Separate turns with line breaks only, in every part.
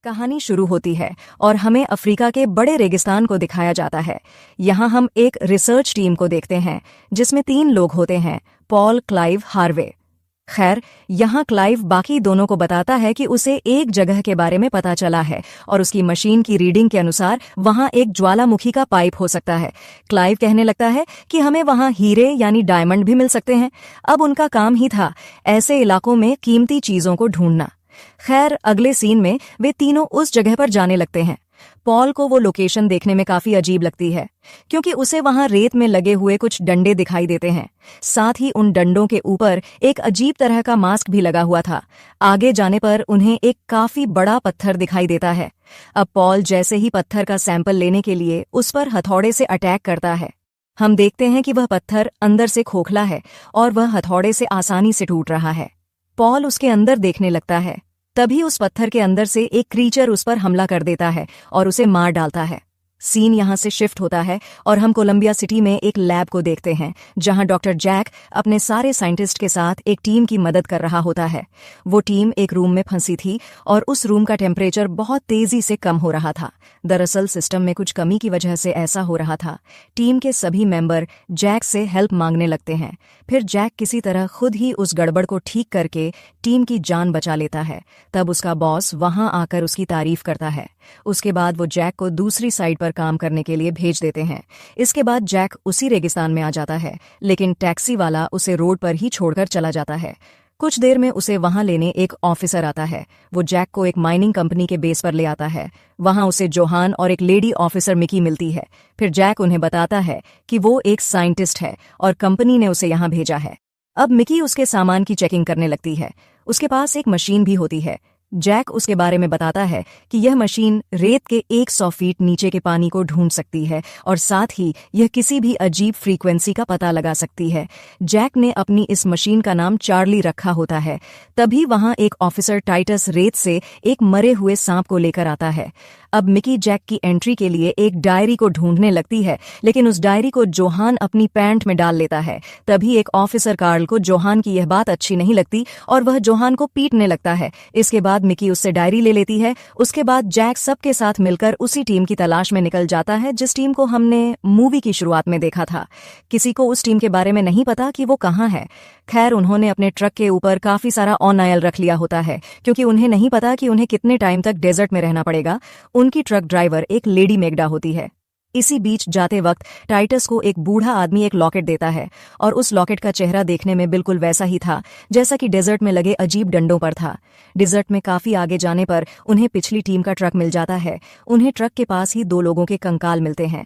कहानी शुरू होती है और हमें अफ्रीका के बड़े रेगिस्तान को दिखाया जाता है। यहाँ हम एक रिसर्च टीम को देखते हैं जिसमें 3 लोग होते हैं, पॉल, क्लाइव, हार्वे। खैर, यहाँ क्लाइव बाकी दोनों को बताता है कि उसे एक जगह के बारे में पता चला है और उसकी मशीन की रीडिंग के अनुसार वहाँ एक ज्वालामुखी का पाइप हो सकता है। क्लाइव कहने लगता है कि हमें वहाँ हीरे यानी डायमंड भी मिल सकते हैं। अब उनका काम ही था ऐसे इलाकों में कीमती चीजों को ढूंढना। खैर, अगले सीन में वे तीनों उस जगह पर जाने लगते हैं। पॉल को वो लोकेशन देखने में काफी अजीब लगती है क्योंकि उसे वहां रेत में लगे हुए कुछ डंडे दिखाई देते हैं। साथ ही उन डंडों के ऊपर एक अजीब तरह का मास्क भी लगा हुआ था। आगे जाने पर उन्हें एक काफी बड़ा पत्थर दिखाई देता है। अब पॉल जैसे ही पत्थर का सैंपल लेने के लिए उस पर हथौड़े से अटैक करता है। हम देखते हैं कि वह पत्थर अंदर से खोखला है और वह हथौड़े से आसानी से टूट रहा है। पॉल उसके अंदर देखने लगता है। तभी उस पत्थर के अंदर से एक क्रीचर उस पर हमला कर देता है और उसे मार डालता है। सीन यहाँ से शिफ्ट होता है और हम कोलंबिया सिटी में एक लैब को देखते हैं जहाँ डॉक्टर जैक अपने सारे साइंटिस्ट के साथ एक टीम की मदद कर रहा होता है। वो टीम एक रूम में फंसी थी और उस रूम का टेम्परेचर बहुत तेजी से कम हो रहा था। दरअसल सिस्टम में कुछ कमी की वजह से ऐसा हो रहा था। टीम के सभी मेंबर जैक से हेल्प मांगने लगते हैं। फिर जैक किसी तरह खुद ही उस गड़बड़ को ठीक करके टीम की जान बचा लेता है। तब उसका बॉस वहां आकर उसकी तारीफ करता है। उसके बाद वो जैक को दूसरी साइड पर काम करने के लिए भेज देते हैं। इसके बाद जैक उसी रेगिस्तान में आ जाता है, लेकिन टैक्सी वाला उसे रोड पर ही छोड़कर चला जाता है। कुछ देर में उसे वहां लेने एक ऑफिसर आता है। वो जैक को एक माइनिंग कंपनी के बेस पर ले आता है। वहां उसे जोहान और एक लेडी ऑफिसर मिकी मिलती है। फिर जैक उन्हें बताता है कि वो एक साइंटिस्ट है और कंपनी ने उसे यहाँ भेजा है। अब मिकी उसके सामान की चेकिंग करने लगती है। उसके पास एक मशीन भी होती है। जैक उसके बारे में बताता है कि यह मशीन रेत के 100 फीट नीचे के पानी को ढूंढ सकती है और साथ ही यह किसी भी अजीब फ्रीक्वेंसी का पता लगा सकती है। जैक ने अपनी इस मशीन का नाम चार्ली रखा होता है। तभी वहां एक ऑफिसर टाइटस रेत से एक मरे हुए सांप को लेकर आता है। अब मिकी जैक की एंट्री के लिए एक डायरी को ढूंढने लगती है, लेकिन उस डायरी को जोहान अपनी पैंट में डाल लेता है। तभी एक ऑफिसर कार्ल को जोहान की यह बात अच्छी नहीं लगती और वह जोहान को पीटने लगता है। इसके बाद मिकी उससे डायरी ले लेती है। उसके बाद जैक सबके साथ मिलकर उसी टीम की तलाश में निकल जाता है जिस टीम को हमने मूवी की शुरुआत में देखा था। किसी को उस टीम के बारे में नहीं पता कि वो कहाँ है। खैर, उन्होंने अपने ट्रक के ऊपर काफी सारा ऑन ऑयल रख लिया होता है क्योंकि उन्हें नहीं पता कि उन्हें कितने टाइम तक डेजर्ट में रहना पड़ेगा। उनकी ट्रक ड्राइवर एक लेडी मेगडा होती है। इसी बीच जाते वक्त टाइटस को एक बूढ़ा आदमी एक लॉकेट देता है और उस लॉकेट का चेहरा देखने में बिल्कुल वैसा ही था जैसा कि डेजर्ट में लगे अजीब डंडों पर था। डेजर्ट में काफी आगे जाने पर उन्हें पिछली टीम का ट्रक मिल जाता है। उन्हें ट्रक के पास ही 2 लोगों के कंकाल मिलते हैं।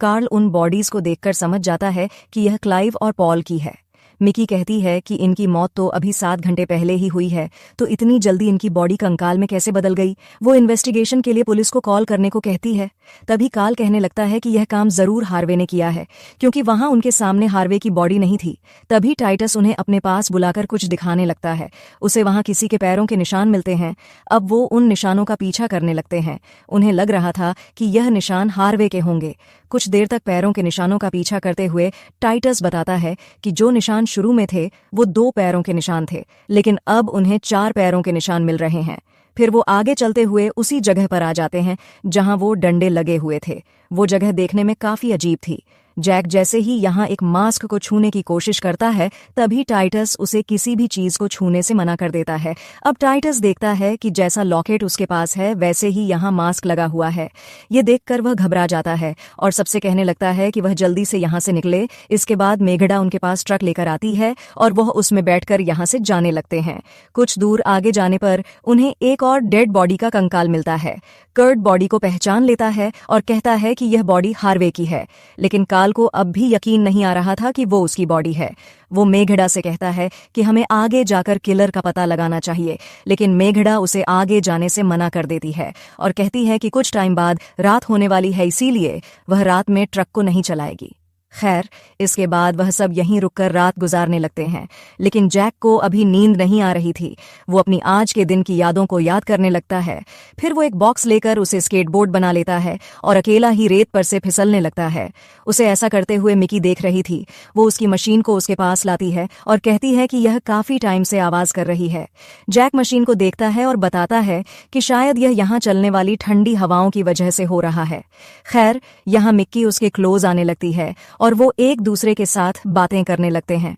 कार्ल उन बॉडीज को देखकर समझ जाता है कि यह क्लाइव और पॉल की है। मिकी कहती है कि इनकी मौत तो अभी 7 घंटे पहले ही हुई है, तो इतनी जल्दी इनकी बॉडी कंकाल में कैसे बदल गई। वो इन्वेस्टिगेशन के लिए पुलिस को कॉल करने को कहती है। तभी कार्ल कहने लगता है कि यह काम जरूर हार्वे ने किया है क्योंकि वहां उनके सामने हार्वे की बॉडी नहीं थी। तभी टाइटस उन्हें अपने पास बुलाकर कुछ दिखाने लगता है। उसे वहां किसी के पैरों के निशान मिलते हैं। अब वो उन निशानों का पीछा करने लगते हैं। उन्हें लग रहा था कि यह निशान हार्वे के होंगे। कुछ देर तक पैरों के निशानों का पीछा करते हुए टाइटस बताता है कि जो निशान शुरू में थे वो 2 पैरों के निशान थे, लेकिन अब उन्हें 4 पैरों के निशान मिल रहे हैं। फिर वो आगे चलते हुए उसी जगह पर आ जाते हैं जहां वो डंडे लगे हुए थे। वो जगह देखने में काफी अजीब थी। जैक जैसे ही यहाँ एक मास्क को छूने की कोशिश करता है, तभी टाइटस उसे किसी भी चीज को छूने से मना कर देता है। अब टाइटस देखता है कि जैसा लॉकेट उसके पास है वैसे ही यहाँ मास्क लगा हुआ है। ये देखकर वह घबरा जाता है और सबसे कहने लगता है कि वह जल्दी से यहाँ से निकले। इसके बाद मेघड़ा उनके पास ट्रक लेकर आती है और वह उसमें बैठकर यहाँ से जाने लगते हैं। कुछ दूर आगे जाने पर उन्हें एक और डेड बॉडी का कंकाल मिलता है। कर्ट बॉडी को पहचान लेता है और कहता है कि यह बॉडी हार्वे की है, लेकिन कार्ल को अब भी यकीन नहीं आ रहा था कि वो उसकी बॉडी है। वो मेघड़ा से कहता है कि हमें आगे जाकर किलर का पता लगाना चाहिए, लेकिन मेघड़ा उसे आगे जाने से मना कर देती है और कहती है कि कुछ टाइम बाद रात होने वाली है, इसीलिए वह रात में ट्रक को नहीं चलाएगी। खैर, इसके बाद वह सब यहीं रुककर रात गुजारने लगते हैं। लेकिन जैक को अभी नींद नहीं आ रही थी। वो अपनी आज के दिन की यादों को याद करने लगता है। फिर वो एक बॉक्स लेकर उसे स्केटबोर्ड बना लेता है और अकेला ही रेत पर से फिसलने लगता है। उसे ऐसा करते हुए मिकी देख रही थी। वो उसकी मशीन को उसके पास लाती है और कहती है कि यह काफी टाइम से आवाज कर रही है। जैक मशीन को देखता है और बताता है कि शायद यह यहाँ चलने वाली ठंडी हवाओं की वजह से हो रहा है। खैर, यहाँ मिक्की उसके क्लोज आने लगती है और वो एक दूसरे के साथ बातें करने लगते हैं।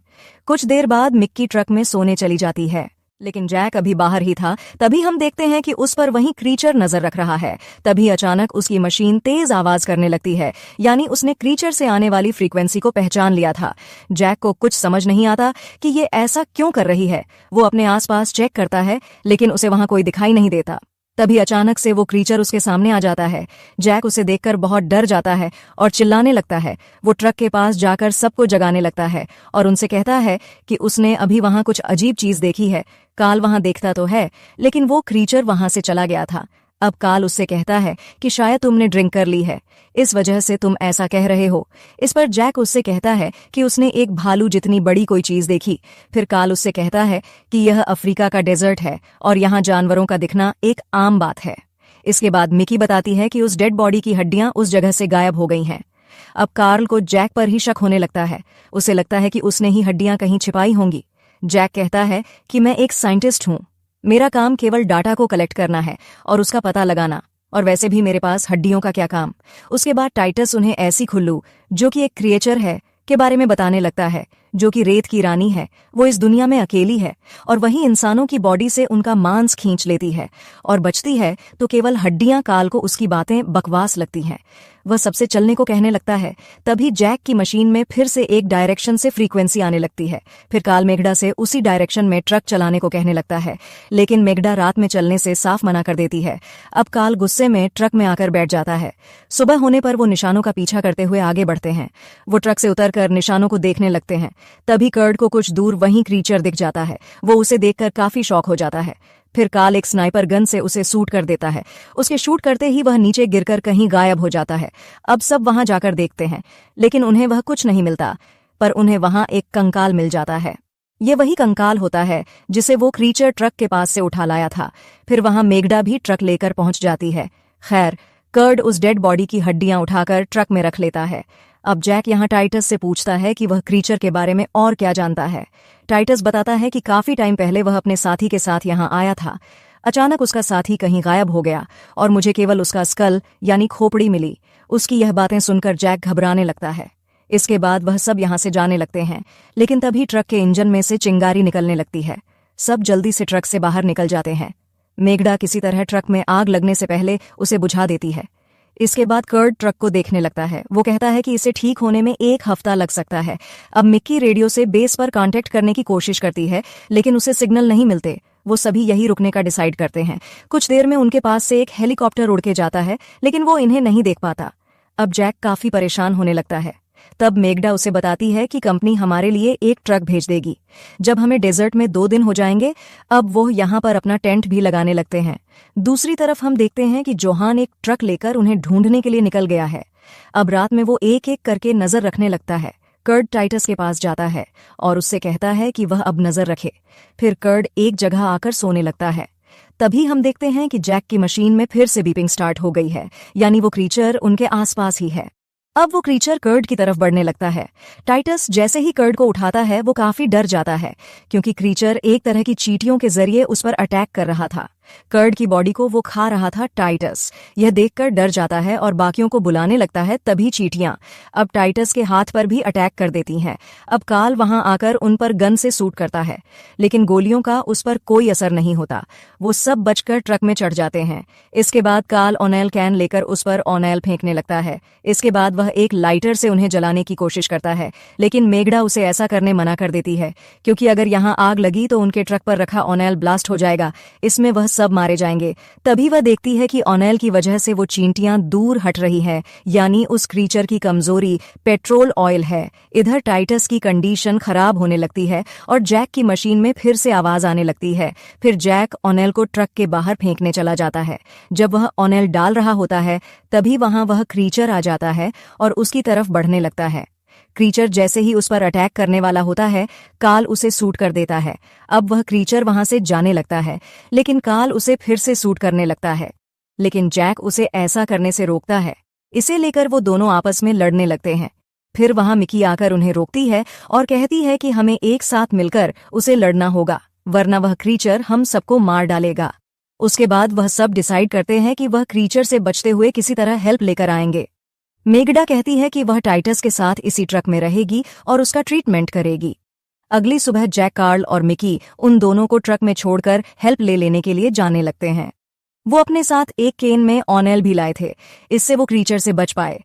कुछ देर बाद मिक्की ट्रक में सोने चली जाती है, लेकिन जैक अभी बाहर ही था। तभी हम देखते हैं कि उस पर वहीं क्रीचर नजर रख रहा है। तभी अचानक उसकी मशीन तेज आवाज करने लगती है, यानी उसने क्रीचर से आने वाली फ्रीक्वेंसी को पहचान लिया था। जैक को कुछ समझ नहीं आता कि ये ऐसा क्यों कर रही है। वो अपने आसपास चेक करता है, लेकिन उसे वहां कोई दिखाई नहीं देता। तभी अचानक से वो क्रीचर उसके सामने आ जाता है। जैक उसे देखकर बहुत डर जाता है और चिल्लाने लगता है। वो ट्रक के पास जाकर सबको जगाने लगता है और उनसे कहता है कि उसने अभी वहां कुछ अजीब चीज देखी है। काल वहां देखता तो है, लेकिन वो क्रीचर वहां से चला गया था। अब काल उससे कहता है कि शायद तुमने ड्रिंक कर ली है, इस वजह से तुम ऐसा कह रहे हो। इस पर जैक उससे कहता है कि उसने एक भालू जितनी बड़ी कोई चीज देखी। फिर काल उससे कहता है कि यह अफ्रीका का डेजर्ट है और यहाँ जानवरों का दिखना एक आम बात है। इसके बाद मिकी बताती है कि उस डेड बॉडी की हड्डियां उस जगह से गायब हो गई हैं। अब कार्ल को जैक पर ही शक होने लगता है। उसे लगता है कि उसने ही हड्डियां कहीं छिपाई होंगी। जैक कहता है कि मैं एक साइंटिस्ट हूं, मेरा काम केवल डाटा को कलेक्ट करना है और उसका पता लगाना, और वैसे भी मेरे पास हड्डियों का क्या काम। उसके बाद टाइटस उन्हें ऐसी खुल्लू, जो कि एक क्रिएचर है, के बारे में बताने लगता है, जो कि रेत की रानी है। वो इस दुनिया में अकेली है और वही इंसानों की बॉडी से उनका मांस खींच लेती है और बचती है तो केवल हड्डियां। काल को उसकी बातें बकवास लगती हैं। वह सबसे चलने को कहने लगता है। तभी जैक की मशीन में फिर से एक डायरेक्शन से फ्रीक्वेंसी आने लगती है। फिर काल मेगडा से उसी डायरेक्शन में ट्रक चलाने को कहने लगता है, लेकिन मेगडा रात में चलने से साफ मना कर देती है। अब काल गुस्से में ट्रक में आकर बैठ जाता है। सुबह होने पर वो निशानों का पीछा करते हुए आगे बढ़ते हैं। वो ट्रक से उतरकर निशानों को देखने लगते हैं। तभी कर्ड को कुछ दूर वहीं क्रीचर दिख जाता है। वो उसे देखकर काफी शॉक हो जाता है। फिर काल एक स्नाइपर गन से उसे शूट कर देता है। उसके शूट करते ही वह नीचे गिरकर कहीं गायब हो जाता है। अब सब वहां जाकर देखते हैं, लेकिन उन्हें वह कुछ नहीं मिलता, पर उन्हें वहां एक कंकाल मिल जाता है। ये वही कंकाल होता है जिसे वो क्रीचर ट्रक के पास से उठा लाया था। फिर वहां मेगडा भी ट्रक लेकर पहुंच जाती है। खैर, कर्ड उस डेड बॉडी की हड्डियां उठाकर ट्रक में रख लेता है। अब जैक यहाँ टाइटस से पूछता है कि वह क्रीचर के बारे में और क्या जानता है। टाइटस बताता है कि काफी टाइम पहले वह अपने साथी के साथ यहाँ आया था। अचानक उसका साथी कहीं गायब हो गया और मुझे केवल उसका स्कल यानी खोपड़ी मिली। उसकी यह बातें सुनकर जैक घबराने लगता है। इसके बाद वह सब यहाँ से जाने लगते हैं, लेकिन तभी ट्रक के इंजन में से चिंगारी निकलने लगती है। सब जल्दी से ट्रक से बाहर निकल जाते हैं। मेगडा किसी तरह ट्रक में आग लगने से पहले उसे बुझा देती है। इसके बाद कर्ड ट्रक को देखने लगता है। वो कहता है कि इसे ठीक होने में 1 हफ्ता लग सकता है। अब मिक्की रेडियो से बेस पर कांटेक्ट करने की कोशिश करती है, लेकिन उसे सिग्नल नहीं मिलते। वो सभी यही रुकने का डिसाइड करते हैं। कुछ देर में उनके पास से एक हेलीकॉप्टर उड़ के जाता है, लेकिन वो इन्हें नहीं देख पाता। अब जैक काफी परेशान होने लगता है। तब मेगडा उसे बताती है कि कंपनी हमारे लिए एक ट्रक भेज देगी जब हमें डेजर्ट में 2 दिन हो जाएंगे। अब वो यहाँ पर अपना टेंट भी लगाने लगते हैं। दूसरी तरफ हम देखते हैं कि जोहान एक ट्रक लेकर उन्हें ढूंढने के लिए निकल गया है। अब रात में वो एक एक करके नजर रखने लगता है। कर्ड टाइटस के पास जाता है और उससे कहता है कि वह अब नजर रखे। फिर कर्ड एक जगह आकर सोने लगता है। तभी हम देखते हैं कि जैक की मशीन में फिर से बीपिंग स्टार्ट हो गई है, यानी वो क्रीचर उनके आसपास ही है। अब वो क्रीचर कर्ड की तरफ बढ़ने लगता है। टाइटस जैसे ही कर्ड को उठाता है वो काफी डर जाता है, क्योंकि क्रीचर एक तरह की चींटियों के जरिए उस पर अटैक कर रहा था। कर्ड की बॉडी को वो खा रहा था टाइटस। यह देखकर डर जाता है और बाकियों को बुलाने लगता है। तभी चींटियां अब टाइटस के हाथ पर भी अटैक कर देती हैं। अब काल वहां आकर उन पर गन से शूट करता है, लेकिन गोलियों का उस पर कोई असर नहीं होता। वो सब बचकर ट्रक में चढ़ जाते हैं। इसके बाद काल ऑनेल कैन लेकर उस पर ऑनेल फेंकने लगता है। इसके बाद वह एक लाइटर से उन्हें जलाने की कोशिश करता है, लेकिन मेगडा उसे ऐसा करने मना कर देती है, क्योंकि अगर यहां आग लगी तो उनके ट्रक पर रखा ऑनेल ब्लास्ट हो जाएगा। इसमें वह सब मारे जाएंगे। तभी वह देखती है कि ऑनेल की वजह से वो चींटियां दूर हट रही है, यानी उस क्रीचर की कमजोरी पेट्रोल ऑयल है। इधर टाइटस की कंडीशन खराब होने लगती है और जैक की मशीन में फिर से आवाज आने लगती है। फिर जैक ऑनेल को ट्रक के बाहर फेंकने चला जाता है। जब वह ऑनेल डाल रहा होता है, तभी वहां वह क्रीचर आ जाता है और उसकी तरफ बढ़ने लगता है। क्रीचर जैसे ही उस पर अटैक करने वाला होता है, काल उसे सूट कर देता है। अब वह क्रीचर वहां से जाने लगता है, लेकिन काल उसे फिर से सूट करने लगता है। लेकिन जैक उसे ऐसा करने से रोकता है। इसे लेकर वो दोनों आपस में लड़ने लगते हैं। फिर वहां मिकी आकर उन्हें रोकती है और कहती है कि हमें एक साथ मिलकर उसे लड़ना होगा, वरना वह क्रीचर हम सबको मार डालेगा। उसके बाद वह सब डिसाइड करते हैं कि वह क्रीचर से बचते हुए किसी तरह हेल्प लेकर आएंगे। मेगडा कहती है कि वह टाइटस के साथ इसी ट्रक में रहेगी और उसका ट्रीटमेंट करेगी। अगली सुबह जैक, कार्ल और मिकी उन दोनों को ट्रक में छोड़कर हेल्प ले लेने के लिए जाने लगते हैं। वो अपने साथ एक केन में ऑनेल भी लाए थे, इससे वो क्रीचर से बच पाए।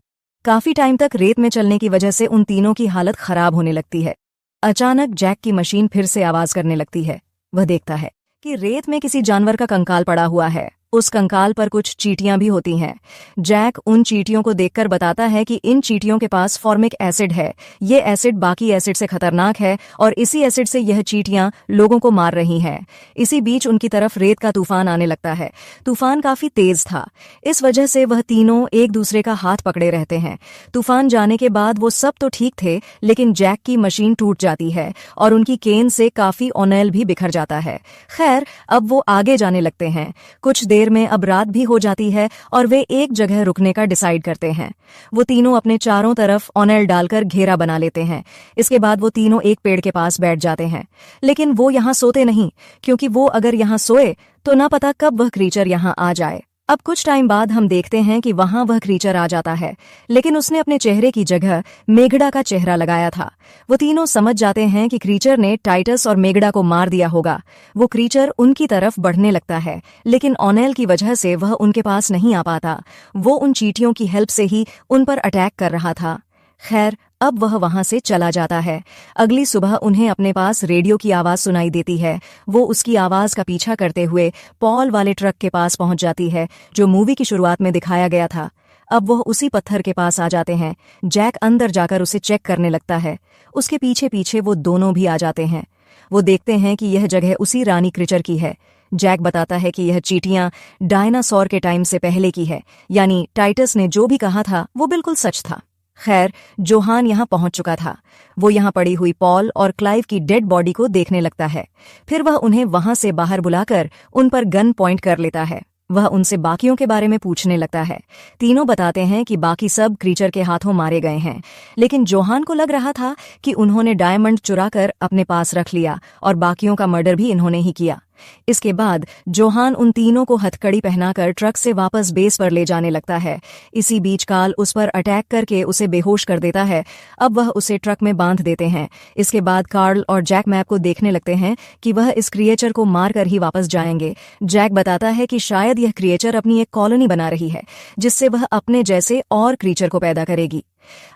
काफी टाइम तक रेत में चलने की वजह से उन तीनों की हालत खराब होने लगती है। अचानक जैक की मशीन फिर से आवाज करने लगती है। वह देखता है कि रेत में किसी जानवर का कंकाल पड़ा हुआ है। उस कंकाल पर कुछ चींटियां भी होती हैं। जैक उन चींटियों को देखकर बताता है कि इन चींटियों के पास फॉर्मिक एसिड है। ये एसिड बाकी एसिड से खतरनाक है और इसी एसिड से यह चींटियां लोगों को मार रही हैं। इसी बीच उनकी तरफ रेत का तूफान आने लगता है। तूफान काफी तेज था, इस वजह से वह तीनों एक दूसरे का हाथ पकड़े रहते हैं। तूफान जाने के बाद वो सब तो ठीक थे, लेकिन जैक की मशीन टूट जाती है और उनकी केन से काफी ऑनेल भी बिखर जाता है। खैर, अब वो आगे जाने लगते हैं। कुछ देर में अब रात भी हो जाती है और वे एक जगह रुकने का डिसाइड करते हैं। वो तीनों अपने चारों तरफ ऑनेल डालकर घेरा बना लेते हैं। इसके बाद वो तीनों एक पेड़ के पास बैठ जाते हैं। लेकिन वो यहाँ सोते नहीं, क्योंकि वो अगर यहाँ सोए तो ना पता कब वह क्रीचर यहाँ आ जाए। अब कुछ टाइम बाद हम देखते हैं कि वहां वह क्रीचर आ जाता है, लेकिन उसने अपने चेहरे की जगह मेगडा का चेहरा लगाया था। वो तीनों समझ जाते हैं कि क्रीचर ने टाइटस और मेगडा को मार दिया होगा। वो क्रीचर उनकी तरफ बढ़ने लगता है, लेकिन ऑनेल की वजह से वह उनके पास नहीं आ पाता। वो उन चींटियों की हेल्प से ही उन पर अटैक कर रहा था। खैर, अब वह वहां से चला जाता है। अगली सुबह उन्हें अपने पास रेडियो की आवाज सुनाई देती है। वो उसकी आवाज का पीछा करते हुए पॉल वाले ट्रक के पास पहुंच जाती है, जो मूवी की शुरुआत में दिखाया गया था। अब वह उसी पत्थर के पास आ जाते हैं। जैक अंदर जाकर उसे चेक करने लगता है। उसके पीछे पीछे वो दोनों भी आ जाते हैं। वो देखते हैं कि यह जगह उसी रानी क्रीचर की है। जैक बताता है कि यह चींटियां डायनासोर के टाइम से पहले की है, यानी टाइटस ने जो भी कहा था वो बिल्कुल सच था। खैर, जोहान यहाँ पहुंच चुका था। वो यहाँ पड़ी हुई पॉल और क्लाइव की डेड बॉडी को देखने लगता है। फिर वह उन्हें वहां से बाहर बुलाकर उन पर गन पॉइंट कर लेता है। वह उनसे बाकियों के बारे में पूछने लगता है। तीनों बताते हैं कि बाकी सब क्रीचर के हाथों मारे गए हैं, लेकिन जोहान को लग रहा था कि उन्होंने डायमंड चुराकर अपने पास रख लिया और बाकियों का मर्डर भी इन्होंने ही किया। इसके बाद जोहान उन तीनों को हथकड़ी पहनाकर ट्रक से वापस बेस पर ले जाने लगता है। इसी बीच काल उस पर अटैक करके उसे बेहोश कर देता है। अब वह उसे ट्रक में बांध देते हैं। इसके बाद कार्ल और जैक मैप को देखने लगते हैं कि वह इस क्रिएचर को मारकर ही वापस जाएंगे। जैक बताता है कि शायद यह क्रिएचर अपनी एक कॉलोनी बना रही है, जिससे वह अपने जैसे और क्रीचर को पैदा करेगी।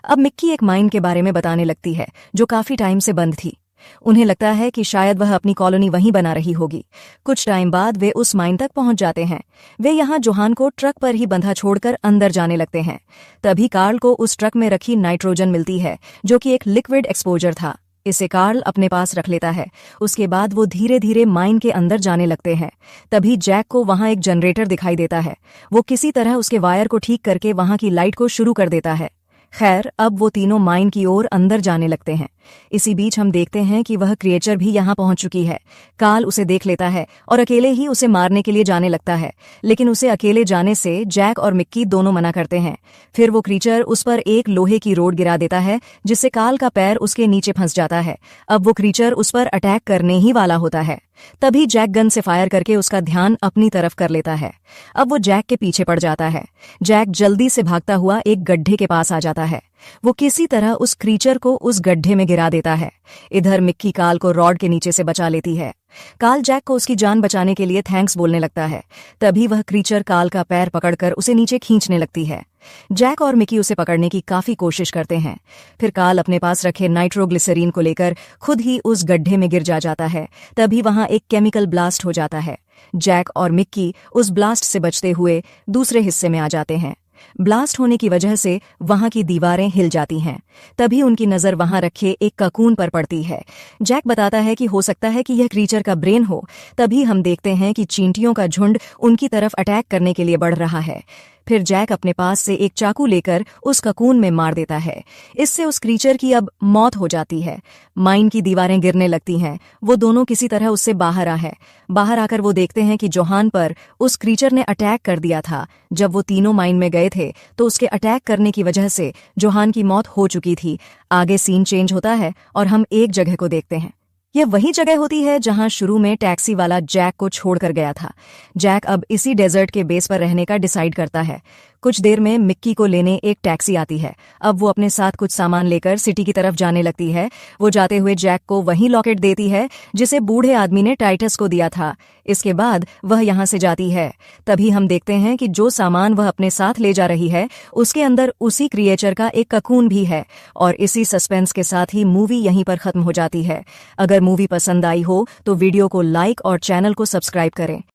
अब मिक्की एक माइन के बारे में बताने लगती है, जो काफी टाइम से बंद थी। उन्हें लगता है कि शायद वह अपनी कॉलोनी वहीं बना रही होगी। कुछ टाइम बाद वे उस माइन तक पहुंच जाते हैं। वे यहाँ जोहान को ट्रक पर ही बंधा छोड़कर अंदर जाने लगते हैं। तभी कार्ल को उस ट्रक में रखी नाइट्रोजन मिलती है, जो कि एक लिक्विड एक्सपोजर था। इसे कार्ल अपने पास रख लेता है। उसके बाद वो धीरे धीरे माइन के अंदर जाने लगते हैं। तभी जैक को वहां एक जनरेटर दिखाई देता है। वो किसी तरह उसके वायर को ठीक करके वहां की लाइट को शुरू कर देता है। खैर, अब वो तीनों माइन की ओर अंदर जाने लगते हैं। इसी बीच हम देखते हैं कि वह क्रिएचर भी यहाँ पहुंच चुकी है। काल उसे देख लेता है और अकेले ही उसे मारने के लिए जाने लगता है, लेकिन उसे अकेले जाने से जैक और मिक्की दोनों मना करते हैं। फिर वो क्रीचर उस पर एक लोहे की रोड गिरा देता है, जिससे काल का पैर उसके नीचे फंस जाता है। अब वो क्रीचर उस पर अटैक करने ही वाला होता है। तभी जैक गन से फायर करके उसका ध्यान अपनी तरफ कर लेता है। अब वो जैक के पीछे पड़ जाता है। जैक जल्दी से भागता हुआ एक गड्ढे के पास आ जाता है। वो किसी तरह उस क्रीचर को उस गड्ढे में गिरा देता है। इधर मिक्की काल को रॉड के नीचे से बचा लेती है। काल जैक को उसकी जान बचाने के लिए थैंक्स बोलने लगता है। तभी वह क्रीचर काल का पैर पकड़कर उसे नीचे खींचने लगती है। जैक और मिक्की उसे पकड़ने की काफी कोशिश करते हैं। फिर काल अपने पास रखे नाइट्रोग्लिसरीन को लेकर खुद ही उस गड्ढे में गिर जाता है। तभी वहां एक केमिकल ब्लास्ट हो जाता है। जैक और मिक्की उस ब्लास्ट से बचते हुए दूसरे हिस्से में आ जाते हैं। ब्लास्ट होने की वजह से वहां की दीवारें हिल जाती हैं। तभी उनकी नजर वहां रखे एक ककून पर पड़ती है। जैक बताता है कि हो सकता है कि यह क्रीचर का ब्रेन हो। तभी हम देखते हैं कि चींटियों का झुंड उनकी तरफ अटैक करने के लिए बढ़ रहा है। फिर जैक अपने पास से एक चाकू लेकर उस ककून में मार देता है। इससे उस क्रीचर की अब मौत हो जाती है। माइन की दीवारें गिरने लगती हैं। वो दोनों किसी तरह उससे बाहर आ है। बाहर आकर वो देखते हैं कि जोहान पर उस क्रीचर ने अटैक कर दिया था। जब वो तीनों माइन में गए थे तो उसके अटैक करने की वजह से जोहान की मौत हो चुकी थी। आगे सीन चेंज होता है और हम एक जगह को देखते हैं। यह वही जगह होती है जहां शुरू में टैक्सी वाला जैक को छोड़कर गया था। जैक अब इसी डेजर्ट के बेस पर रहने का डिसाइड करता है। कुछ देर में मिक्की को लेने एक टैक्सी आती है। अब वो अपने साथ कुछ सामान लेकर सिटी की तरफ जाने लगती है। वो जाते हुए जैक को वही लॉकेट देती है जिसे बूढ़े आदमी ने टाइटस को दिया था। इसके बाद वह यहाँ से जाती है। तभी हम देखते हैं कि जो सामान वह अपने साथ ले जा रही है उसके अंदर उसी क्रिएचर का एक ककून भी है। और इसी सस्पेंस के साथ ही मूवी यहीं पर खत्म हो जाती है। अगर मूवी पसंद आई हो तो वीडियो को लाइक और चैनल को सब्सक्राइब करें।